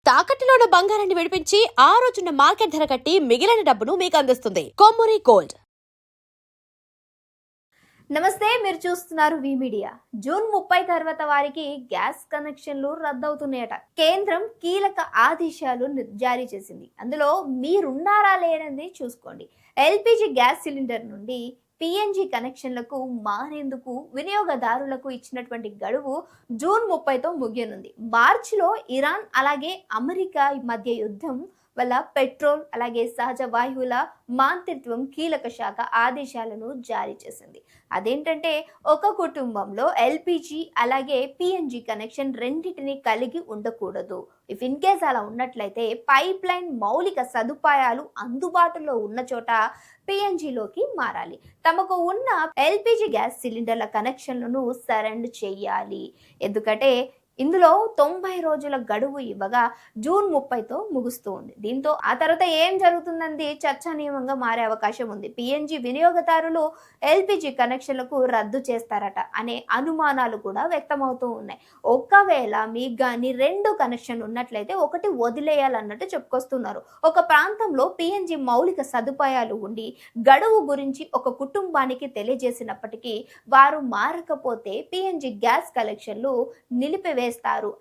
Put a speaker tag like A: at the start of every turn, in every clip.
A: తాకట్టులో ఉన్న బంగారాన్ని విడిపించి ఆ రోజున్న మార్కెట్ ధర కట్టి మిగిలిన డబ్బును మీకు అందిస్తుంది కొమ్మూరి గోల్డ్.
B: నమస్తే, మీరు చూస్తున్నారు వి మీడియా. జూన్ 30 తర్వాత వారికి గ్యాస్ కనెక్షన్లు రద్దవుతున్నాయట. కేంద్రం కీలక ఆదేశాలు జారీ చేసింది. అందులో మీరున్నారా లేనది చూసుకోండి. ఎల్పిజి గ్యాస్ సిలిండర్ నుండి పిఎన్జి కనెక్షన్లకు మారేందుకు వినియోగదారులకు ఇచ్చినటువంటి గడువు జూన్ 30తో ముగియనుంది. మార్చిలో ఇరాన్ అలాగే అమెరికా మధ్య యుద్ధం వల్ల పెట్రోల్ అలాగే సహజ వాయువుల మంత్రిత్వం కీలక శాఖ ఆదేశాలను జారీ చేసింది. అదేంటంటే ఒక కుటుంబంలో ఎల్పిజి అలాగే పిఎన్జి కనెక్షన్ రెండింటిని కలిగి ఉండకూడదు. ఇఫ్ ఇన్ కేస్ అలా ఉన్నట్లయితే పైప్ లైన్ మౌలిక సదుపాయాలు అందుబాటులో ఉన్న చోట పిఎన్జిలోకి మారాలి. తమకు ఉన్న ఎల్పిజి గ్యాస్ సిలిండర్ల కనెక్షన్లను సరెండర్ చేయాలి. ఎందుకంటే ఇందులో 90 రోజుల గడువు ఇవ్వగా జూన్ 30తో ముగుస్తూ ఉంది. దీంతో ఆ తర్వాత ఏం జరుగుతుందని చర్చనీయంగా మారే అవకాశం ఉంది. పిఎన్జి వినియోగదారులు ఎల్పిజి కనెక్షన్లకు రద్దు చేస్తారట అనే అనుమానాలు కూడా వ్యక్తమవుతూ ఉన్నాయి. ఒకవేళ మీకు కానీ 2 కనెక్షన్ ఉన్నట్లయితే ఒకటి వదిలేయాలన్నట్టు చెప్పుకొస్తున్నారు. ఒక ప్రాంతంలో పిఎన్జి మౌలిక సదుపాయాలు ఉండి గడువు గురించి ఒక కుటుంబానికి తెలియజేసినప్పటికీ వారు మారకపోతే పిఎన్జి గ్యాస్ కనెక్షన్లు నిలిపివేస్తారు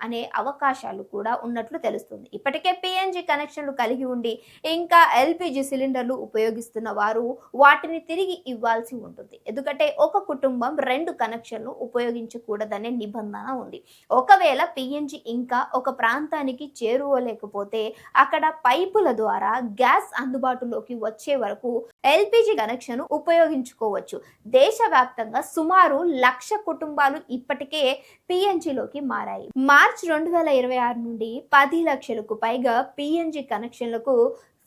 B: అనే అవకాశాలు కూడా ఉన్నట్లు తెలుస్తుంది. ఇప్పటికే పిఎన్జి కనెక్షన్లు కలిగి ఉండి ఇంకా ఎల్పిజి సిలిండర్లు ఉపయోగిస్తున్న వారు వాటిని తిరిగి ఇవ్వాల్సి ఉంటుంది. ఎందుకంటే ఒక కుటుంబం 2 కనెక్షన్లు ఉపయోగించకూడదనే నిబంధన ఉంది. ఒకవేళ పిఎన్జి ఇంకా ఒక ప్రాంతానికి చేరువలేకపోతే అక్కడ పైపుల ద్వారా గ్యాస్ అందుబాటులోకి వచ్చే వరకు ఎల్పిజి కనెక్షన్ ఉపయోగించుకోవచ్చు. దేశవ్యాప్తంగా సుమారు 1,00,000 కుటుంబాలు ఇప్పటికే పిఎన్జిలోకి మారాయి. మార్చి 2026 నుండి 10 లక్షలకు పైగా పిఎన్జి కనెక్షన్లకు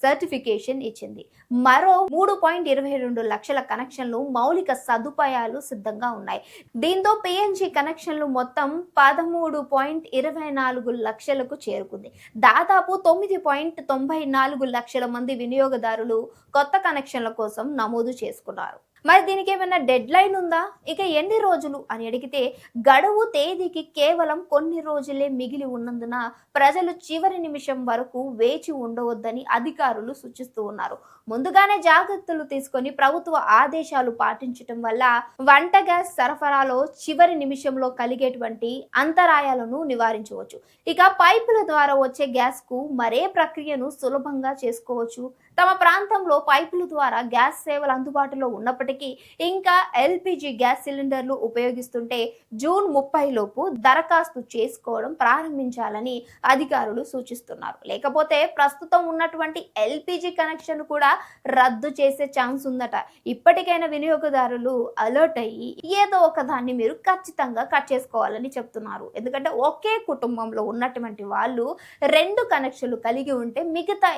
B: సర్టిఫికేషన్ ఇచ్చింది. మరో 3.22 లక్షల కనెక్షన్లు మౌలిక సదుపాయాలు సిద్ధంగా ఉన్నాయి. దీంతో పిఎన్జి కనెక్షన్లు మొత్తం 13.24 లక్షలకు చేరుకుంది. దాదాపు 9.94 లక్షల మంది వినియోగదారులు కొత్త కనెక్షన్ల కోసం నమోదు చేసుకున్నారు. మరి దీనికి ఏమైనా డెడ్ లైన్ ఉందా? ఇక ఎన్ని రోజులు అని అడిగితే గడువు తేదీకి కేవలం కొన్ని రోజులే మిగిలి ఉన్నందున ప్రజలు చివరి నిమిషం వరకు వేచి ఉండవద్దని అధికారులు సూచిస్తూ ఉన్నారు. ముందుగానే జాగ్రత్తలు తీసుకొని ప్రభుత్వ ఆదేశాలు పాటించడం వల్ల వంట గ్యాస్ సరఫరాలో చివరి నిమిషంలో కలిగేటువంటి అంతరాయాలను నివారించవచ్చు. ఇక పైపుల ద్వారా వచ్చే గ్యాస్ కు మరే ప్రక్రియను సులభంగా చేసుకోవచ్చు. తమ ప్రాంతంలో పైపుల ద్వారా గ్యాస్ సేవలు అందుబాటులో ఉన్నప్పటికీ ఇంకా ఎల్పిజి గ్యాస్ సిలిండర్లు ఉపయోగిస్తుంటే జూన్ 30 లోపు దరఖాస్తు చేసుకోవడం ప్రారంభించాలని అధికారులు సూచిస్తున్నారు. లేకపోతే ప్రస్తుతం ఉన్నటువంటి ఎల్పిజి కనెక్షన్ కూడా రద్దు చేసే ఛాన్స్ ఉందట. ఇప్పటికైనా వినియోగదారులు అలర్ట్ అయ్యి ఏదో ఒక దాన్ని మీరు ఖచ్చితంగా కట్ చేసుకోవాలని చెప్తున్నారు. ఎందుకంటే ఒకే కుటుంబంలో ఉన్నటువంటి వాళ్ళు 2 కనెక్షన్లు కలిగి ఉంటే మిగతా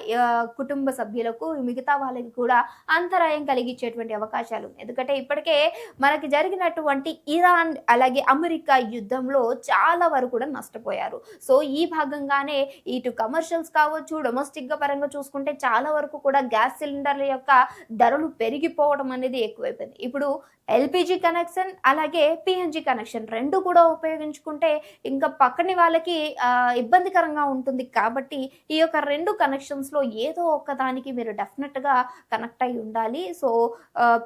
B: కుటుంబ సభ్యులకు మిగతా వాళ్ళకి కూడా అంతరాయం కలిగించేటువంటి అవకాశాలు. ఎందుకంటే ఇప్పటికే మనకి జరిగినటువంటి ఇరాన్ అలాగే అమెరికా యుద్ధంలో చాలా వరకు కూడా నష్టపోయారు. సో ఈ భాగంగానే ఇటు కమర్షియల్స్ కావచ్చు, డొమెస్టిక్ గా పరంగా చూసుకుంటే చాలా వరకు కూడా గ్యాస్ సిలిండర్ల యొక్క ధరలు పెరిగిపోవడం అనేది ఎక్కువైపోయింది. ఇప్పుడు ఎల్పిజి కనెక్షన్ అలాగే పిఎన్జి కనెక్షన్ 2 కూడా ఉపయోగించుకుంటే ఇంకా పక్కని వాళ్ళకి ఇబ్బందికరంగా ఉంటుంది. కాబట్టి ఈ యొక్క 2 కనెక్షన్స్ లో ఏదో ఒక దానికి మీరు డెఫినెట్ గా కనెక్ట్ అయి ఉండాలి. సో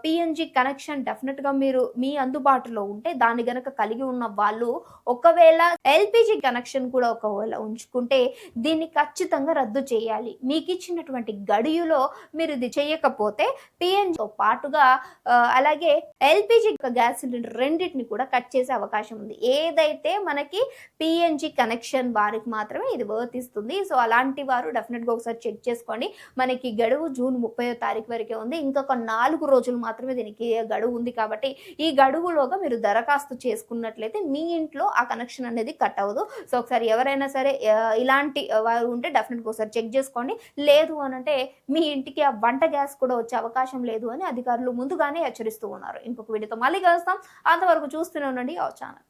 B: పిఎన్జి కనెక్షన్ డెఫినెట్ గా మీరు మీ అందుబాటులో ఉంటే దాన్ని గనక కలిగి ఉన్న వాళ్ళు ఒకవేళ ఎల్పిజి కనెక్షన్ కూడా ఒకవేళ ఉంచుకుంటే దీన్ని ఖచ్చితంగా రద్దు చేయాలి. మీకు ఇచ్చినటువంటి గడియులో మీరు ఇది చేయకపోతే పిఎన్జితో పాటుగా అలాగే ఎల్పిజి గ్యాస్ సిలిండర్ రెండింటిని కూడా కట్ చేసే అవకాశం ఉంది. ఏదైతే మనకి పిఎన్జి కనెక్షన్ వారికి మాత్రమే ఇది వర్తిస్తుంది. సో అలాంటి వారు డెఫినెట్ గా ఒకసారి చెక్ చేసుకోండి. మనకి గడువు జూన్ 30వ తారీఖు వరకే ఉంది. ఇంకొక 4 రోజులు మాత్రమే దీనికి గడువు ఉంది. కాబట్టి ఈ గడువులోగా మీరు దరఖాస్తు చేసుకున్నట్లయితే మీ ఇంట్లో ఆ కనెక్షన్ అనేది కట్ అవ్వదు. సో ఒకసారి ఎవరైనా సరే ఇలాంటి వారు ఉంటే డెఫినెట్ గా ఒకసారి చెక్ చేసుకోండి. లేదు అని అంటే మీ ఇంటికి ఆ వంట గ్యాస్ కూడా వచ్చే అవకాశం లేదు అని అధికారులు ముందుగానే హెచ్చరిస్తూ ఉన్నారు. ఇంకొక వీడియోతో మళ్ళీ కలుస్తాం. అంతవరకు చూస్తూనే ఉండండి ఆ ఛానల్.